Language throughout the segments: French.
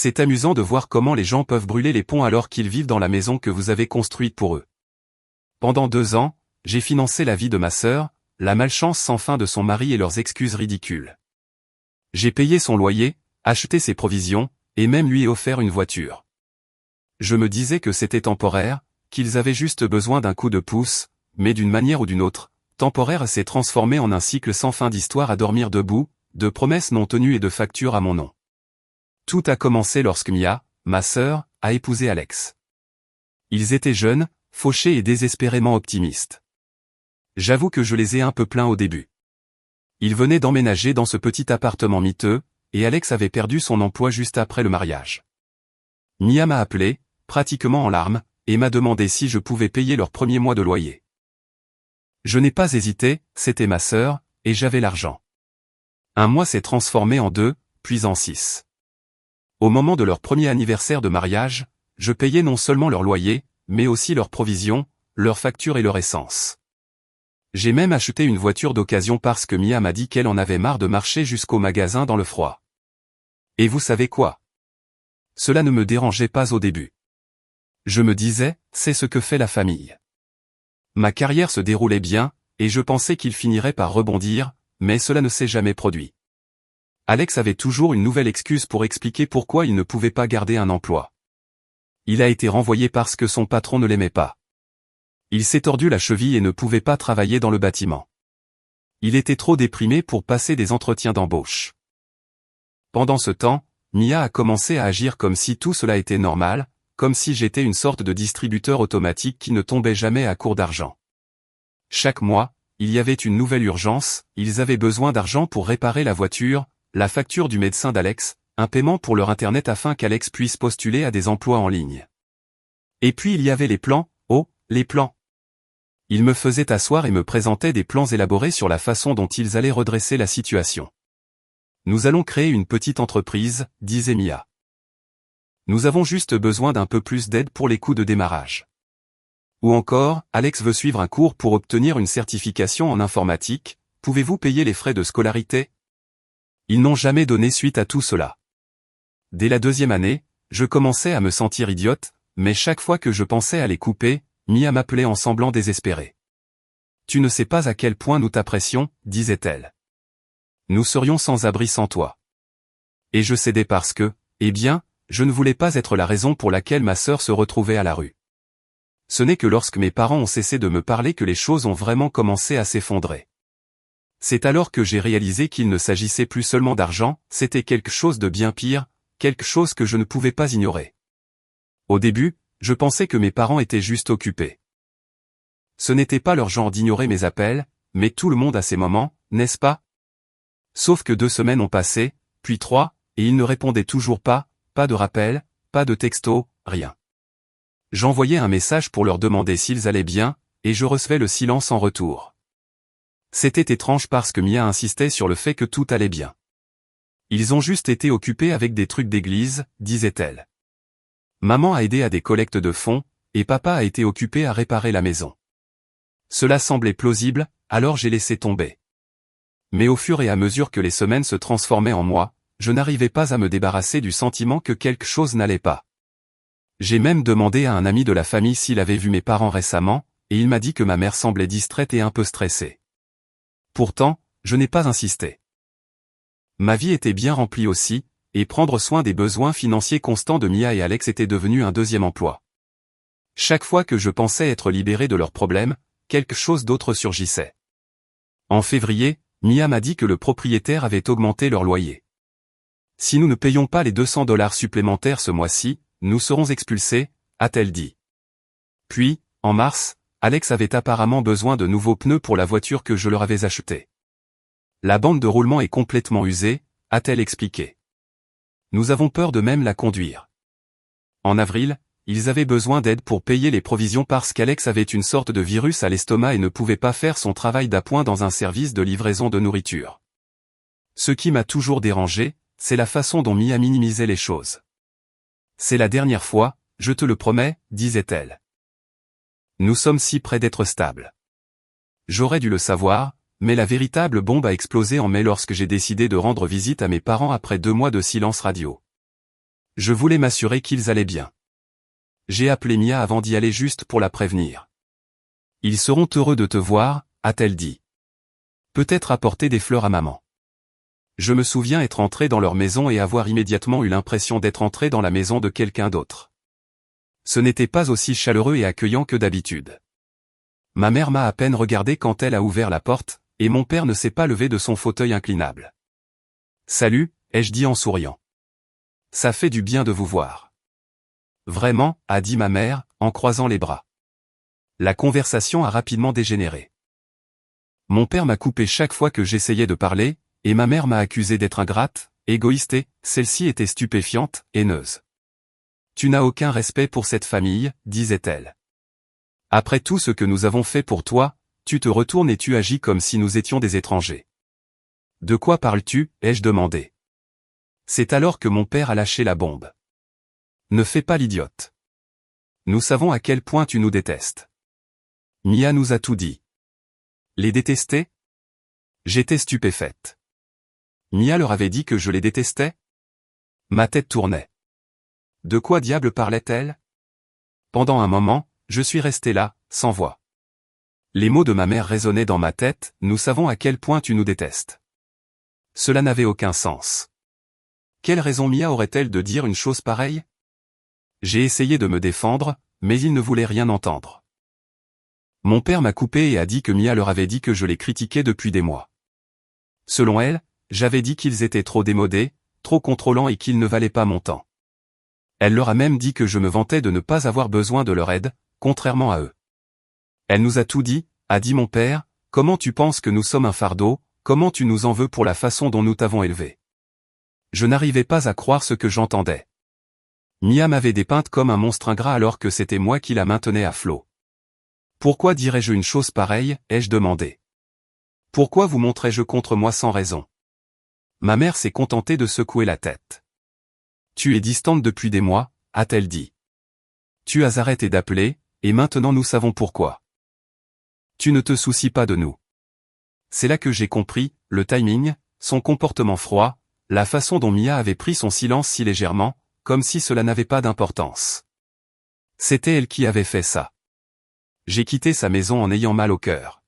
C'est amusant de voir comment les gens peuvent brûler les ponts alors qu'ils vivent dans la maison que vous avez construite pour eux. Pendant 2 ans, j'ai financé la vie de ma sœur, la malchance sans fin de son mari et leurs excuses ridicules. J'ai payé son loyer, acheté ses provisions, et même lui ai offert une voiture. Je me disais que c'était temporaire, qu'ils avaient juste besoin d'un coup de pouce, mais d'une manière ou d'une autre, temporaire s'est transformé en un cycle sans fin d'histoires à dormir debout, de promesses non tenues et de factures à mon nom. Tout a commencé lorsque Mia, ma sœur, a épousé Alex. Ils étaient jeunes, fauchés et désespérément optimistes. J'avoue que je les ai un peu plaints au début. Ils venaient d'emménager dans ce petit appartement miteux, et Alex avait perdu son emploi juste après le mariage. Mia m'a appelé, pratiquement en larmes, et m'a demandé si je pouvais payer leur premier mois de loyer. Je n'ai pas hésité, c'était ma sœur, et j'avais l'argent. Un mois s'est transformé en 2, puis en 6. Au moment de leur premier anniversaire de mariage, je payais non seulement leur loyer, mais aussi leurs provisions, leurs factures et leur essence. J'ai même acheté une voiture d'occasion parce que Mia m'a dit qu'elle en avait marre de marcher jusqu'au magasin dans le froid. Et vous savez quoi? Cela ne me dérangeait pas au début. Je me disais, c'est ce que fait la famille. Ma carrière se déroulait bien, et je pensais qu'il finirait par rebondir, mais cela ne s'est jamais produit. Alex avait toujours une nouvelle excuse pour expliquer pourquoi il ne pouvait pas garder un emploi. Il a été renvoyé parce que son patron ne l'aimait pas. Il s'est tordu la cheville et ne pouvait pas travailler dans le bâtiment. Il était trop déprimé pour passer des entretiens d'embauche. Pendant ce temps, Mia a commencé à agir comme si tout cela était normal, comme si j'étais une sorte de distributeur automatique qui ne tombait jamais à court d'argent. Chaque mois, il y avait une nouvelle urgence, ils avaient besoin d'argent pour réparer la voiture, la facture du médecin d'Alex, un paiement pour leur internet afin qu'Alex puisse postuler à des emplois en ligne. Et puis il y avait les plans, oh, les plans. Ils me faisaient asseoir et me présentaient des plans élaborés sur la façon dont ils allaient redresser la situation. Nous allons créer une petite entreprise, disait Mia. Nous avons juste besoin d'un peu plus d'aide pour les coûts de démarrage. Ou encore, Alex veut suivre un cours pour obtenir une certification en informatique, pouvez-vous payer les frais de scolarité? Ils n'ont jamais donné suite à tout cela. Dès la 2e année, je commençais à me sentir idiote, mais chaque fois que je pensais à les couper, Mia m'appelait en semblant désespéré. Tu ne sais pas à quel point nous t'apprécions, disait-elle. Nous serions sans abri sans toi. Et je cédais parce que, eh bien, je ne voulais pas être la raison pour laquelle ma sœur se retrouvait à la rue. Ce n'est que lorsque mes parents ont cessé de me parler que les choses ont vraiment commencé à s'effondrer. C'est alors que j'ai réalisé qu'il ne s'agissait plus seulement d'argent, c'était quelque chose de bien pire, quelque chose que je ne pouvais pas ignorer. Au début, je pensais que mes parents étaient juste occupés. Ce n'était pas leur genre d'ignorer mes appels, mais tout le monde a ses moments, n'est-ce pas? Sauf que 2 semaines ont passé, puis 3, et ils ne répondaient toujours pas, pas de rappel, pas de texto, rien. J'envoyais un message pour leur demander s'ils allaient bien, et je recevais le silence en retour. C'était étrange parce que Mia insistait sur le fait que tout allait bien. Ils ont juste été occupés avec des trucs d'église, disait-elle. Maman a aidé à des collectes de fonds, et papa a été occupé à réparer la maison. Cela semblait plausible, alors j'ai laissé tomber. Mais au fur et à mesure que les semaines se transformaient en mois, je n'arrivais pas à me débarrasser du sentiment que quelque chose n'allait pas. J'ai même demandé à un ami de la famille s'il avait vu mes parents récemment, et il m'a dit que ma mère semblait distraite et un peu stressée. Pourtant, je n'ai pas insisté. Ma vie était bien remplie aussi, et prendre soin des besoins financiers constants de Mia et Alex était devenu un 2e emploi. Chaque fois que je pensais être libéré de leurs problèmes, quelque chose d'autre surgissait. En février, Mia m'a dit que le propriétaire avait augmenté leur loyer. Si nous ne payons pas les $200 supplémentaires ce mois-ci, nous serons expulsés, a-t-elle dit. Puis, en mars, Alex avait apparemment besoin de nouveaux pneus pour la voiture que je leur avais achetée. La bande de roulement est complètement usée, a-t-elle expliqué. Nous avons peur de même la conduire. En avril, ils avaient besoin d'aide pour payer les provisions parce qu'Alex avait une sorte de virus à l'estomac et ne pouvait pas faire son travail d'appoint dans un service de livraison de nourriture. Ce qui m'a toujours dérangé, c'est la façon dont Mia minimisait les choses. C'est la dernière fois, je te le promets, disait-elle. Nous sommes si près d'être stables. J'aurais dû le savoir, mais la véritable bombe a explosé en mai lorsque j'ai décidé de rendre visite à mes parents après 2 mois de silence radio. Je voulais m'assurer qu'ils allaient bien. J'ai appelé Mia avant d'y aller juste pour la prévenir. Ils seront heureux de te voir, a-t-elle dit. Peut-être apporter des fleurs à maman. Je me souviens être entré dans leur maison et avoir immédiatement eu l'impression d'être entré dans la maison de quelqu'un d'autre. Ce n'était pas aussi chaleureux et accueillant que d'habitude. Ma mère m'a à peine regardé quand elle a ouvert la porte, et mon père ne s'est pas levé de son fauteuil inclinable. « Salut », ai-je dit en souriant. « Ça fait du bien de vous voir. »« Vraiment », a dit ma mère, en croisant les bras. La conversation a rapidement dégénéré. Mon père m'a coupé chaque fois que j'essayais de parler, et ma mère m'a accusé d'être ingrate, égoïste et, celle-ci était stupéfiante, haineuse. « Tu n'as aucun respect pour cette famille, disait-elle. Après tout ce que nous avons fait pour toi, tu te retournes et tu agis comme si nous étions des étrangers. »« De quoi parles-tu » ai-je demandé. C'est alors que mon père a lâché la bombe. « Ne fais pas l'idiote. Nous savons à quel point tu nous détestes. » Mia nous a tout dit. Les détester ? J'étais stupéfaite. Mia leur avait dit que je les détestais ? Ma tête tournait. De quoi diable parlait-elle ? Pendant un moment, je suis resté là, sans voix. Les mots de ma mère résonnaient dans ma tête, « Nous savons à quel point tu nous détestes. » Cela n'avait aucun sens. Quelle raison Mia aurait-elle de dire une chose pareille ? J'ai essayé de me défendre, mais il ne voulait rien entendre. Mon père m'a coupé et a dit que Mia leur avait dit que je les critiquais depuis des mois. Selon elle, j'avais dit qu'ils étaient trop démodés, trop contrôlants et qu'ils ne valaient pas mon temps. Elle leur a même dit que je me vantais de ne pas avoir besoin de leur aide, contrairement à eux. Elle nous a tout dit, a dit mon père, comment tu penses que nous sommes un fardeau, comment tu nous en veux pour la façon dont nous t'avons élevé. Je n'arrivais pas à croire ce que j'entendais. Mia m'avait dépeinte comme un monstre ingrat alors que c'était moi qui la maintenais à flot. Pourquoi dirais-je une chose pareille, ai-je demandé. Pourquoi vous montrez-je contre moi sans raison? Ma mère s'est contentée de secouer la tête. Tu es distante depuis des mois, a-t-elle dit. Tu as arrêté d'appeler, et maintenant nous savons pourquoi. Tu ne te soucies pas de nous. C'est là que j'ai compris, le timing, son comportement froid, la façon dont Mia avait pris son silence si légèrement, comme si cela n'avait pas d'importance. C'était elle qui avait fait ça. J'ai quitté sa maison en ayant mal au cœur.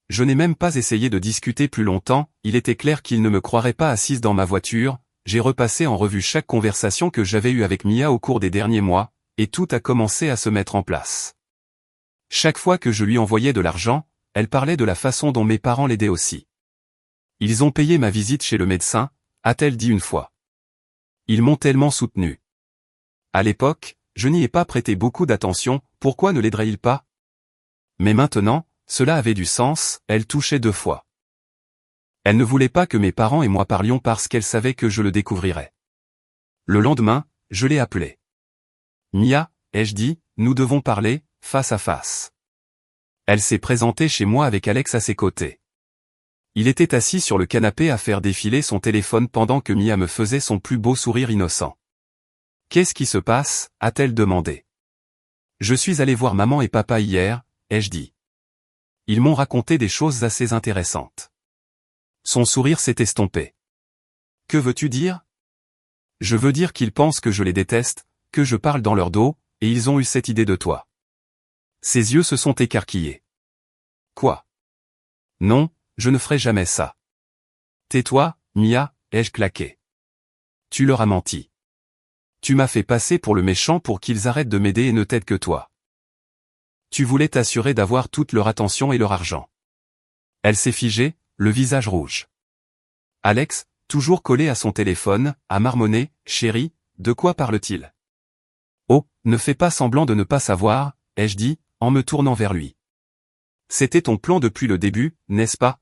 Je n'ai même pas essayé de discuter plus longtemps, il était clair qu'il ne me croirait pas assise dans ma voiture, j'ai repassé en revue chaque conversation que j'avais eue avec Mia au cours des derniers mois, et tout a commencé à se mettre en place. Chaque fois que je lui envoyais de l'argent, elle parlait de la façon dont mes parents l'aidaient aussi. Ils ont payé ma visite chez le médecin, a-t-elle dit une fois. Ils m'ont tellement soutenu. À l'époque, je n'y ai pas prêté beaucoup d'attention, pourquoi ne l'aiderait-il pas? Mais maintenant, cela avait du sens, elle touchait 2 fois. Elle ne voulait pas que mes parents et moi parlions parce qu'elle savait que je le découvrirais. Le lendemain, je l'ai appelée. Mia, ai-je dit, nous devons parler, face à face. Elle s'est présentée chez moi avec Alex à ses côtés. Il était assis sur le canapé à faire défiler son téléphone pendant que Mia me faisait son plus beau sourire innocent. « Qu'est-ce qui se passe » a-t-elle demandé. « Je suis allé voir maman et papa hier, ai-je dit. Ils m'ont raconté des choses assez intéressantes. » Son sourire s'est estompé. « Que veux-tu dire » ? Je veux dire qu'ils pensent que je les déteste, que je parle dans leur dos, et ils ont eu cette idée de toi. Ses yeux se sont écarquillés. Quoi ? Non, je ne ferai jamais ça. Tais-toi, Mia, ai-je claqué. Tu leur as menti. Tu m'as fait passer pour le méchant pour qu'ils arrêtent de m'aider et ne t'aident que toi. Tu voulais t'assurer d'avoir toute leur attention et leur argent. Elle s'est figée, le visage rouge. Alex, toujours collé à son téléphone, a marmonné, « Chérie, de quoi parle-t-il » ? Oh, ne fais pas semblant de ne pas savoir, ai-je dit, en me tournant vers lui. C'était ton plan depuis le début, n'est-ce pas ?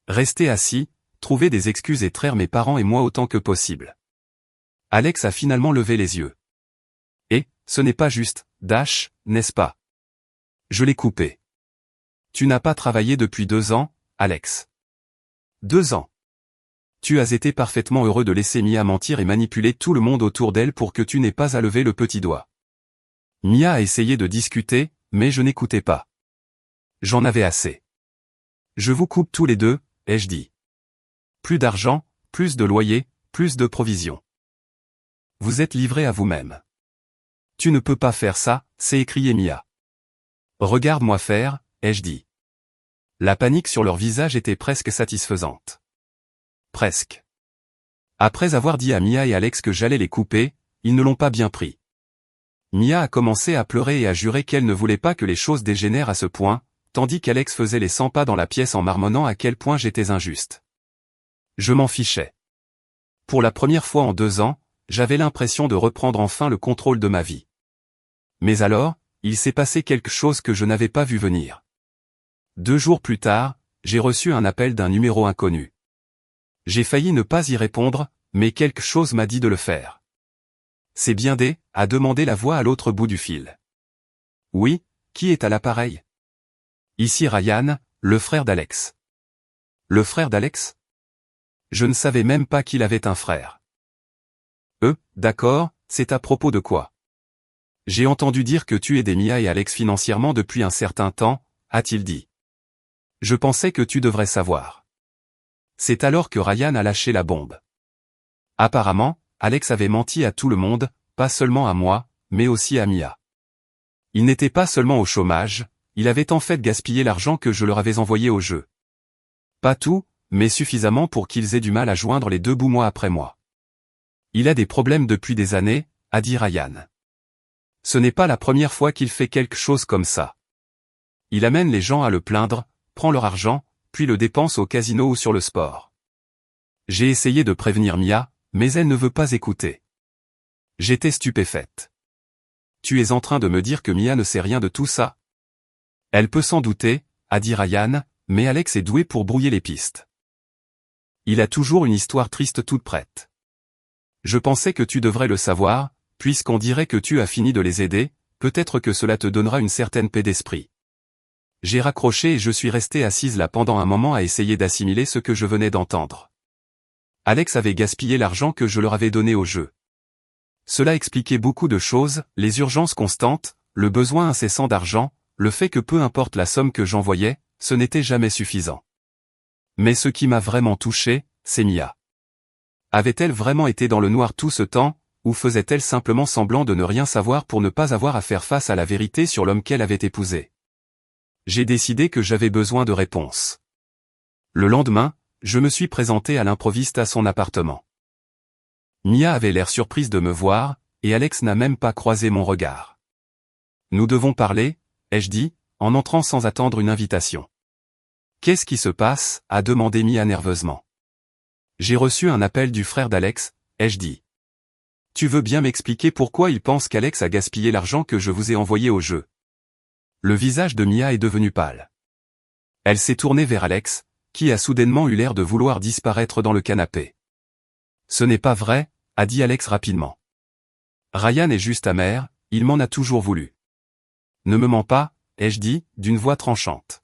Rester assis, trouver des excuses et traire mes parents et moi autant que possible. Alex a finalement levé les yeux. Et, ce n'est pas juste, Dash, n'est-ce pas ? Je l'ai coupé. Tu n'as pas travaillé depuis 2 ans, Alex. 2 ans. Tu as été parfaitement heureux de laisser Mia mentir et manipuler tout le monde autour d'elle pour que tu n'aies pas à lever le petit doigt. Mia a essayé de discuter, mais je n'écoutais pas. J'en avais assez. Je vous coupe tous les deux, ai-je dit. Plus d'argent, plus de loyer, plus de provisions. vous êtes livré à vous-même. Tu ne peux pas faire ça, s'est écrié Mia. Regarde-moi faire, ai-je dit. La panique sur leur visage était presque satisfaisante. Presque. Après avoir dit à Mia et Alex que j'allais les couper, ils ne l'ont pas bien pris. Mia a commencé à pleurer et à jurer qu'elle ne voulait pas que les choses dégénèrent à ce point, tandis qu'Alex faisait les 100 pas dans la pièce en marmonnant à quel point j'étais injuste. Je m'en fichais. Pour la première fois en 2 ans, j'avais l'impression de reprendre enfin le contrôle de ma vie. Mais alors, il s'est passé quelque chose que je n'avais pas vu venir. 2 jours plus tard, j'ai reçu un appel d'un numéro inconnu. J'ai failli ne pas y répondre, mais quelque chose m'a dit de le faire. C'est bien D, a demandé la voix à l'autre bout du fil. Oui, qui est à l'appareil? Ici Ryan, le frère d'Alex. Le frère d'Alex? Je ne savais même pas qu'il avait un frère. D'accord, c'est à propos de quoi? J'ai entendu dire que tu aidais Mia et Alex financièrement depuis un certain temps, a-t-il dit. Je pensais que tu devrais savoir. C'est alors que Ryan a lâché la bombe. Apparemment, Alex avait menti à tout le monde, pas seulement à moi, mais aussi à Mia. Il n'était pas seulement au chômage, il avait en fait gaspillé l'argent que je leur avais envoyé au jeu. Pas tout, mais suffisamment pour qu'ils aient du mal à joindre les 2 bouts mois après mois. Il a des problèmes depuis des années, a dit Ryan. Ce n'est pas la première fois qu'il fait quelque chose comme ça. Il amène les gens à le plaindre, prend leur argent, puis le dépense au casino ou sur le sport. J'ai essayé de prévenir Mia, mais elle ne veut pas écouter. J'étais stupéfaite. Tu es en train de me dire que Mia ne sait rien de tout ça? Elle peut s'en douter, a dit Ryan, mais Alex est doué pour brouiller les pistes. Il a toujours une histoire triste toute prête. Je pensais que tu devrais le savoir, puisqu'on dirait que tu as fini de les aider, peut-être que cela te donnera une certaine paix d'esprit. J'ai raccroché et je suis restée assise là pendant un moment à essayer d'assimiler ce que je venais d'entendre. Alex avait gaspillé l'argent que je leur avais donné au jeu. Cela expliquait beaucoup de choses, les urgences constantes, le besoin incessant d'argent, le fait que peu importe la somme que j'envoyais, ce n'était jamais suffisant. Mais ce qui m'a vraiment touché, c'est Mia. Avait-elle vraiment été dans le noir tout ce temps, ou faisait-elle simplement semblant de ne rien savoir pour ne pas avoir à faire face à la vérité sur l'homme qu'elle avait épousé? J'ai décidé que j'avais besoin de réponses. Le lendemain, je me suis présenté à l'improviste à son appartement. Mia avait l'air surprise de me voir, et Alex n'a même pas croisé mon regard. Nous devons parler, ai-je dit, en entrant sans attendre une invitation. Qu'est-ce qui se passe? A demandé Mia nerveusement. J'ai reçu un appel du frère d'Alex, ai-je dit. Tu veux bien m'expliquer pourquoi il pense qu'Alex a gaspillé l'argent que je vous ai envoyé au jeu? Le visage de Mia est devenu pâle. Elle s'est tournée vers Alex, qui a soudainement eu l'air de vouloir disparaître dans le canapé. Ce n'est pas vrai, a dit Alex rapidement. Ryan est juste amer, il m'en a toujours voulu. Ne me mens pas, ai-je dit, d'une voix tranchante.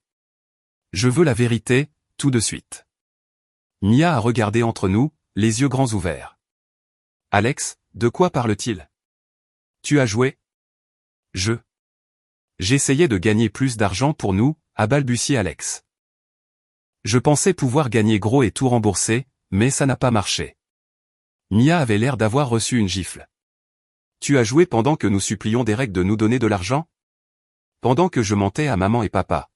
Je veux la vérité, tout de suite. Mia a regardé entre nous, les yeux grands ouverts. Alex, de quoi parle-t-il? Tu as joué? J'essayais de gagner plus d'argent pour nous, a balbutié Alex. Je pensais pouvoir gagner gros et tout rembourser, mais ça n'a pas marché. Mia avait l'air d'avoir reçu une gifle. Tu as joué pendant que nous supplions Derek de nous donner de l'argent? Pendant que je mentais à maman et papa.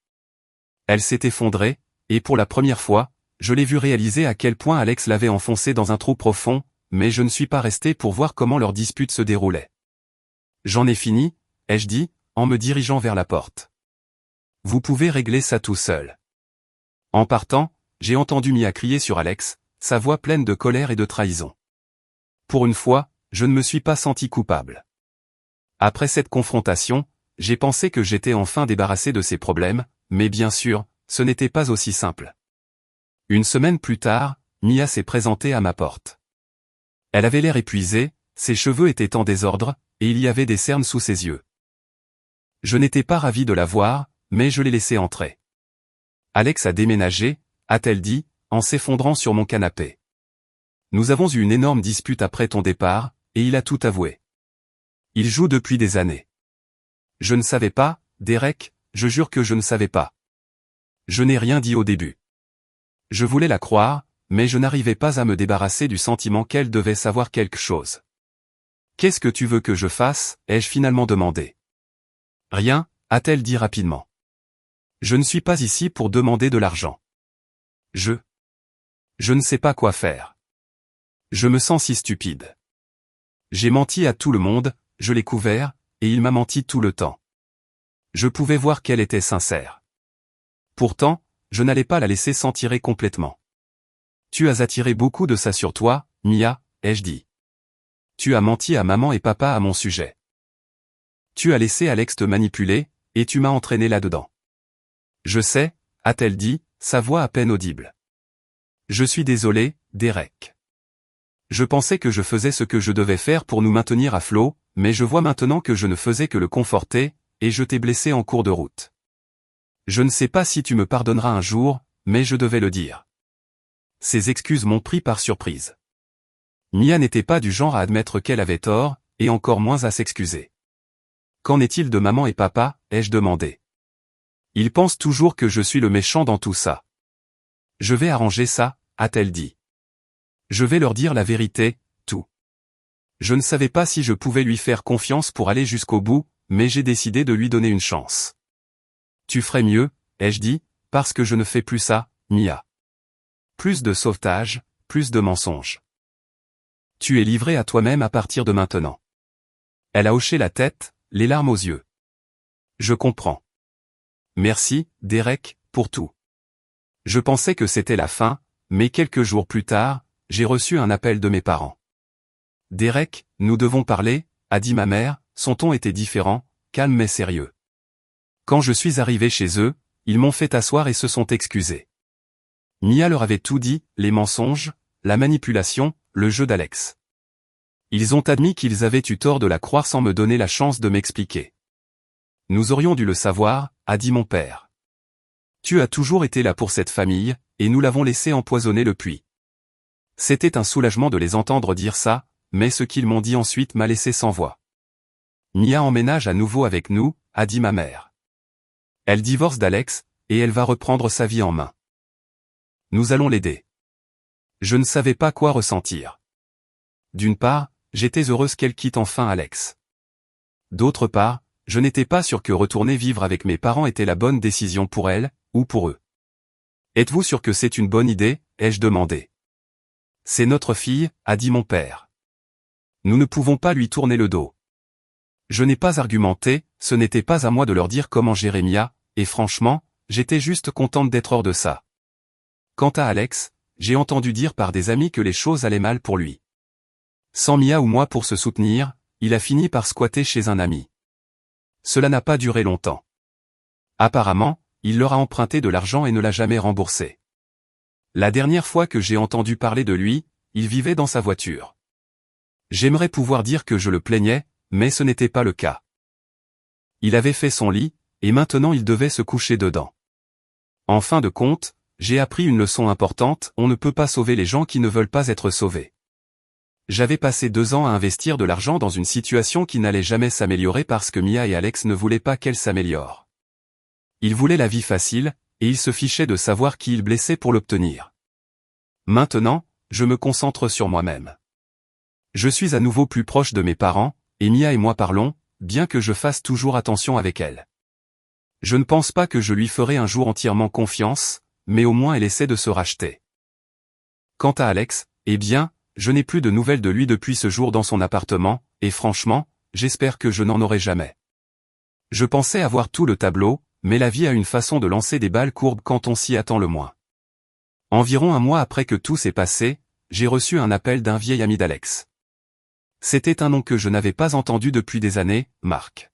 Elle s'est effondrée, et pour la première fois, je l'ai vu réaliser à quel point Alex l'avait enfoncé dans un trou profond, mais je ne suis pas resté pour voir comment leur dispute se déroulait. J'en ai fini, ai-je dit, en me dirigeant vers la porte. Vous pouvez régler ça tout seul. En partant, j'ai entendu Mia crier sur Alex, sa voix pleine de colère et de trahison. Pour une fois, je ne me suis pas senti coupable. Après cette confrontation, j'ai pensé que j'étais enfin débarrassé de ces problèmes, mais bien sûr, ce n'était pas aussi simple. Une semaine plus tard, Mia s'est présentée à ma porte. Elle avait l'air épuisée, ses cheveux étaient en désordre, et il y avait des cernes sous ses yeux. Je n'étais pas ravi de la voir, mais je l'ai laissée entrer. Alex a déménagé, a-t-elle dit, en s'effondrant sur mon canapé. Nous avons eu une énorme dispute après ton départ, et il a tout avoué. Il joue depuis des années. Je ne savais pas, Derek, je jure que je ne savais pas. Je n'ai rien dit au début. Je voulais la croire, mais je n'arrivais pas à me débarrasser du sentiment qu'elle devait savoir quelque chose. Qu'est-ce que tu veux que je fasse, ai-je finalement demandé. Rien, a-t-elle dit rapidement. Je ne suis pas ici pour demander de l'argent. Je ne sais pas quoi faire. Je me sens si stupide. J'ai menti à tout le monde, je l'ai couvert, et il m'a menti tout le temps. Je pouvais voir qu'elle était sincère. Pourtant, je n'allais pas la laisser s'en tirer complètement. Tu as attiré beaucoup de ça sur toi, Mia, ai-je dit. Tu as menti à maman et papa à mon sujet. Tu as laissé Alex te manipuler, et tu m'as entraîné là-dedans. Je sais, a-t-elle dit, sa voix à peine audible. Je suis désolé, Derek. Je pensais que je faisais ce que je devais faire pour nous maintenir à flot, mais je vois maintenant que je ne faisais que le conforter, et je t'ai blessé en cours de route. Je ne sais pas si tu me pardonneras un jour, mais je devais le dire. Ces excuses m'ont pris par surprise. Mia n'était pas du genre à admettre qu'elle avait tort, et encore moins à s'excuser. Qu'en est-il de maman et papa, ai-je demandé. Ils pensent toujours que je suis le méchant dans tout ça. Je vais arranger ça, a-t-elle dit. Je vais leur dire la vérité, tout. Je ne savais pas si je pouvais lui faire confiance pour aller jusqu'au bout, mais j'ai décidé de lui donner une chance. Tu ferais mieux, ai-je dit, parce que je ne fais plus ça, Mia. Plus de sauvetage, plus de mensonges. Tu es livré à toi-même à partir de maintenant. Elle a hoché la tête, les larmes aux yeux. Je comprends. Merci, Derek, pour tout. Je pensais que c'était la fin, mais quelques jours plus tard, j'ai reçu un appel de mes parents. Derek, nous devons parler, a dit ma mère, son ton était différent, calme mais sérieux. Quand je suis arrivé chez eux, ils m'ont fait asseoir et se sont excusés. Mia leur avait tout dit, les mensonges, la manipulation, le jeu d'Alex. Ils ont admis qu'ils avaient eu tort de la croire sans me donner la chance de m'expliquer. Nous aurions dû le savoir, a dit mon père. Tu as toujours été là pour cette famille, et nous l'avons laissé empoisonner le puits. C'était un soulagement de les entendre dire ça, mais ce qu'ils m'ont dit ensuite m'a laissé sans voix. Mia emménage à nouveau avec nous, a dit ma mère. Elle divorce d'Alex, et elle va reprendre sa vie en main. Nous allons l'aider. Je ne savais pas quoi ressentir. D'une part, j'étais heureuse qu'elle quitte enfin Alex. D'autre part, je n'étais pas sûr que retourner vivre avec mes parents était la bonne décision pour elle, ou pour eux. Êtes-vous sûr que c'est une bonne idée, ai-je demandé. C'est notre fille, a dit mon père. Nous ne pouvons pas lui tourner le dos. Je n'ai pas argumenté, ce n'était pas à moi de leur dire comment gérer Mia, et franchement, j'étais juste contente d'être hors de ça. Quant à Alex, j'ai entendu dire par des amis que les choses allaient mal pour lui. Sans Mia ou moi pour se soutenir, il a fini par squatter chez un ami. Cela n'a pas duré longtemps. Apparemment, il leur a emprunté de l'argent et ne l'a jamais remboursé. La dernière fois que j'ai entendu parler de lui, il vivait dans sa voiture. J'aimerais pouvoir dire que je le plaignais, mais ce n'était pas le cas. Il avait fait son lit, et maintenant il devait se coucher dedans. En fin de compte, j'ai appris une leçon importante, on ne peut pas sauver les gens qui ne veulent pas être sauvés. J'avais passé 2 ans à investir de l'argent dans une situation qui n'allait jamais s'améliorer parce que Mia et Alex ne voulaient pas qu'elle s'améliore. Ils voulaient la vie facile, et ils se fichaient de savoir qui ils blessaient pour l'obtenir. Maintenant, je me concentre sur moi-même. Je suis à nouveau plus proche de mes parents, et Mia et moi parlons, bien que je fasse toujours attention avec elle. Je ne pense pas que je lui ferai un jour entièrement confiance, mais au moins elle essaie de se racheter. Quant à Alex, eh bien, je n'ai plus de nouvelles de lui depuis ce jour dans son appartement, et franchement, j'espère que je n'en aurai jamais. Je pensais avoir tout le tableau, mais la vie a une façon de lancer des balles courbes quand on s'y attend le moins. Environ un mois après que tout s'est passé, j'ai reçu un appel d'un vieil ami d'Alex. C'était un nom que je n'avais pas entendu depuis des années, Marc.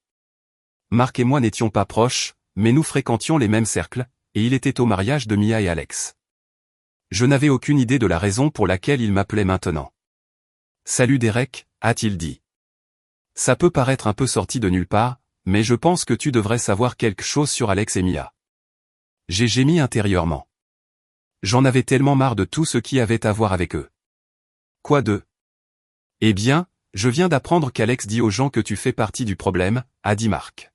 Marc et moi n'étions pas proches, mais nous fréquentions les mêmes cercles, et il était au mariage de Mia et Alex. Je n'avais aucune idée de la raison pour laquelle il m'appelait maintenant. « Salut Derek », a-t-il dit. Ça peut paraître un peu sorti de nulle part, mais je pense que tu devrais savoir quelque chose sur Alex et Mia. J'ai gémi intérieurement. J'en avais tellement marre de tout ce qui avait à voir avec eux. Quoi de ? Eh bien, je viens d'apprendre qu'Alex dit aux gens que tu fais partie du problème, a dit Marc.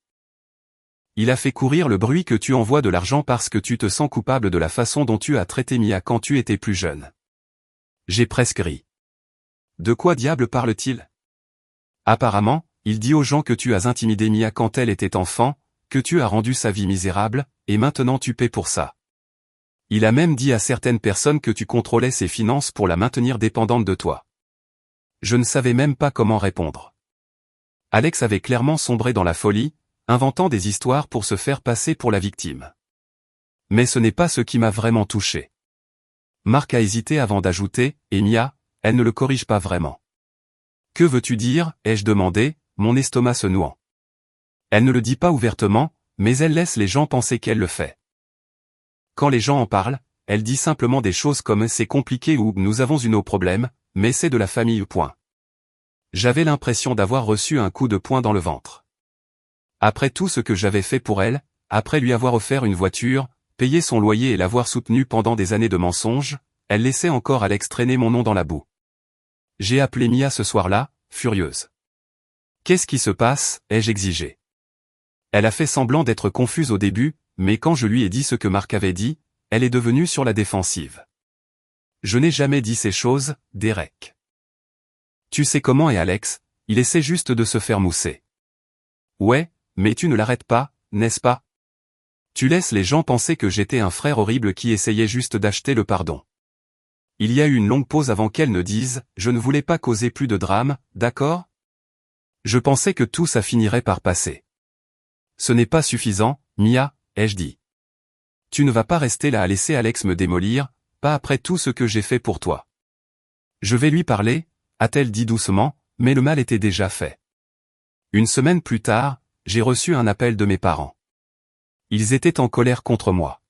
Il a fait courir le bruit que tu envoies de l'argent parce que tu te sens coupable de la façon dont tu as traité Mia quand tu étais plus jeune. J'ai presque ri. De quoi diable parle-t-il ? Apparemment, il dit aux gens que tu as intimidé Mia quand elle était enfant, que tu as rendu sa vie misérable, et maintenant tu paies pour ça. Il a même dit à certaines personnes que tu contrôlais ses finances pour la maintenir dépendante de toi. Je ne savais même pas comment répondre. Alex avait clairement sombré dans la folie, inventant des histoires pour se faire passer pour la victime. Mais ce n'est pas ce qui m'a vraiment touché. Marc a hésité avant d'ajouter, et Mia, elle ne le corrige pas vraiment. Que veux-tu dire, ai-je demandé, mon estomac se nouant. Elle ne le dit pas ouvertement, mais elle laisse les gens penser qu'elle le fait. Quand les gens en parlent, elle dit simplement des choses comme c'est compliqué ou nous avons nos problèmes, mais c'est de la famille. Point. J'avais l'impression d'avoir reçu un coup de poing dans le ventre. Après tout ce que j'avais fait pour elle, après lui avoir offert une voiture, payé son loyer et l'avoir soutenue pendant des années de mensonges, elle laissait encore Alex traîner mon nom dans la boue. J'ai appelé Mia ce soir-là, furieuse. Qu'est-ce qui se passe, ai-je exigé. Elle a fait semblant d'être confuse au début, mais quand je lui ai dit ce que Marc avait dit, elle est devenue sur la défensive. Je n'ai jamais dit ces choses, Derek. Tu sais comment est Alex, il essaie juste de se faire mousser. Ouais, mais tu ne l'arrêtes pas, n'est-ce pas? Tu laisses les gens penser que j'étais un frère horrible qui essayait juste d'acheter le pardon. Il y a eu une longue pause avant qu'elle ne dise « Je ne voulais pas causer plus de drame, d'accord ?» Je pensais que tout ça finirait par passer. Ce n'est pas suffisant, Mia, ai-je dit. Tu ne vas pas rester là à laisser Alex me démolir, pas après tout ce que j'ai fait pour toi. Je vais lui parler, a-t-elle dit doucement, mais le mal était déjà fait. Une semaine plus tard, j'ai reçu un appel de mes parents. Ils étaient en colère contre moi.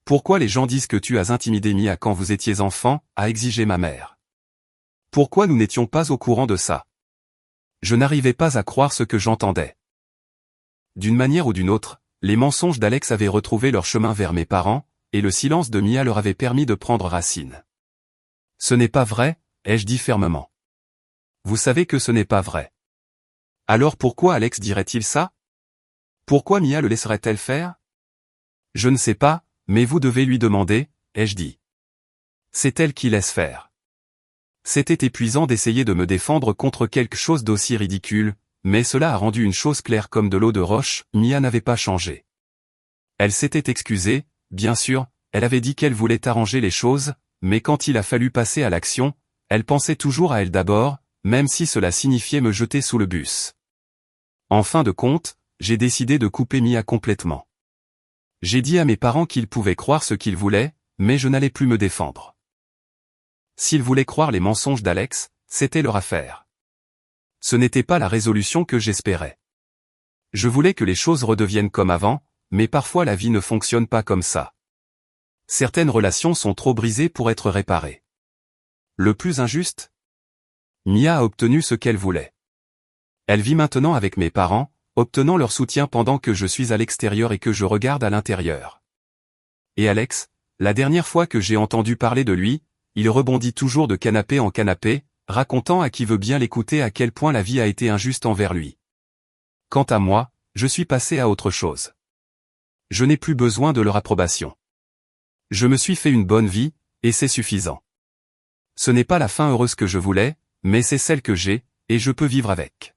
Pourquoi les gens disent que tu as intimidé Mia quand vous étiez enfant, a exigé ma mère. Pourquoi nous n'étions pas au courant de ça? Je n'arrivais pas à croire ce que j'entendais. D'une manière ou d'une autre, les mensonges d'Alex avaient retrouvé leur chemin vers mes parents, et le silence de Mia leur avait permis de prendre racine. Ce n'est pas vrai, ai-je dit fermement. Vous savez que ce n'est pas vrai. Alors pourquoi Alex dirait-il ça? Pourquoi Mia le laisserait-elle faire? Je ne sais pas, mais vous devez lui demander, ai-je dit. C'est elle qui laisse faire. C'était épuisant d'essayer de me défendre contre quelque chose d'aussi ridicule, mais cela a rendu une chose claire comme de l'eau de roche, Mia n'avait pas changé. Elle s'était excusée, bien sûr, elle avait dit qu'elle voulait arranger les choses, mais quand il a fallu passer à l'action, elle pensait toujours à elle d'abord, même si cela signifiait me jeter sous le bus. En fin de compte, j'ai décidé de couper Mia complètement. J'ai dit à mes parents qu'ils pouvaient croire ce qu'ils voulaient, mais je n'allais plus me défendre. S'ils voulaient croire les mensonges d'Alex, c'était leur affaire. Ce n'était pas la résolution que j'espérais. Je voulais que les choses redeviennent comme avant, mais parfois la vie ne fonctionne pas comme ça. Certaines relations sont trop brisées pour être réparées. Le plus injuste? Mia a obtenu ce qu'elle voulait. Elle vit maintenant avec mes parents, obtenant leur soutien pendant que je suis à l'extérieur et que je regarde à l'intérieur. Et Alex, la dernière fois que j'ai entendu parler de lui, il rebondit toujours de canapé en canapé, racontant à qui veut bien l'écouter à quel point la vie a été injuste envers lui. Quant à moi, je suis passé à autre chose. Je n'ai plus besoin de leur approbation. Je me suis fait une bonne vie, et c'est suffisant. Ce n'est pas la fin heureuse que je voulais, mais c'est celle que j'ai, et je peux vivre avec.